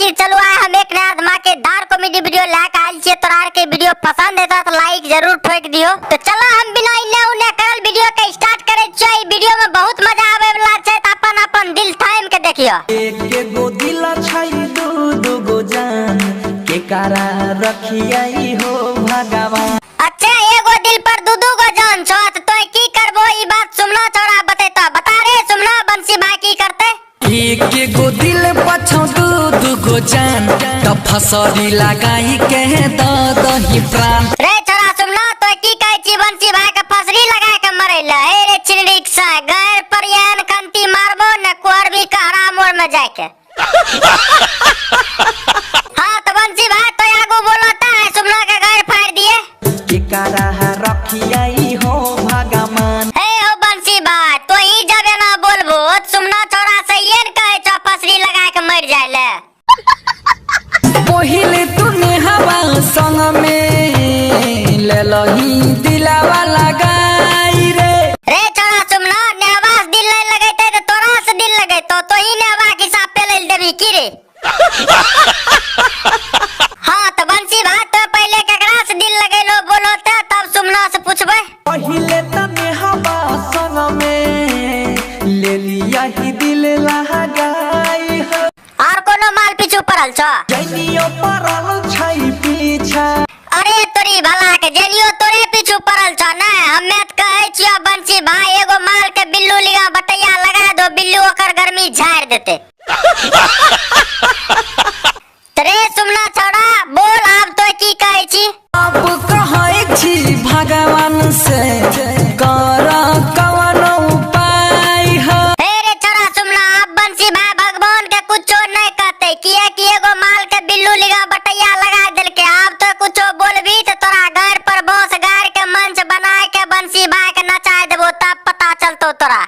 खातिर चलो आए हम एक नया धमाकेदार कॉमेडी वीडियो लेकर आइल छिए। तोरा के वीडियो पसंद है तो लाइक जरूर ठोक दियो। तो चलो हम बिना इन्ने उन्ने करल वीडियो के स्टार्ट करे छै। वीडियो में बहुत मजा आवे वाला छै त अपन अपन दिल थाम के देखियो। एक गो दिल छै दू गो जान के कारा रखियाई हो भगवान। अच्छा एगो दिल पर दू गो जान छ त तोय की करबो ई बात सुमना छोड़ा बतेता। बता रे सुमना बंसी भाई की करते। एक गो दिल पछौ दू गो जान त फसरी लगाई के दही प्राण। रे छोरा सुमना तोय की कहै छी बंसी भाई के फसरी लगा के मरेला। हे रे चिनरिक सा गैर परियान कंती मारबो न कोर भी कहरा मोड़ में जाके। हां तो बंसी भाई तो आगू बोलता है सुमना के गैर फाड़ दिए के कारा रखियाई हो भगवान। हे हो बंसी भाई तो ही जब ना बोलबो सुमना छोरा से ये कहे छ फसरी लगा के मर जाइले। पहिले तूने हवा संग में ले लही दिलावा लगाई रे। रे छोरा सुमना नेहवास दिल नहीं लगैते तो तोरा से दिल लगैतो तो ही नेहवा के हिसाब पे ले देबी की रे। हां तो बंसी भाई तो पहले केकरा से दिल लगैलो बोलो तब सुमना से पूछबे। पहिले तने हवा संग में ले लिया ही दिल लगाई हो। और कोनो माल पीछू पड़ल छ जइनियो परल छै पीछा। अरे तोरी भला के जेलियो तोरे पीछू पड़ल छ ना। हमें त कहै छियो बंसी भाई एगो माल के बिल्लू लिगा बटैया लगा दो बिल्लू ओकर गर्मी झाड़ देते। तरे सुमना छोड़ा बोल अब तो की कहै छी। अब कहै छी भगवान से कर कवन उपाय हो। हे रे छोरा सुमना अब बंसी भाई भगवान के कुछो नहीं कहते किए कि एगो माल के बिल्लू लिगा बटैया लगा देल के। अब तो कुछो बोलबी तो तोरा घर पर बॉस गाड़ के मंच बना के बंसी भाई के नचा देबो तब पता चलतो तोरा।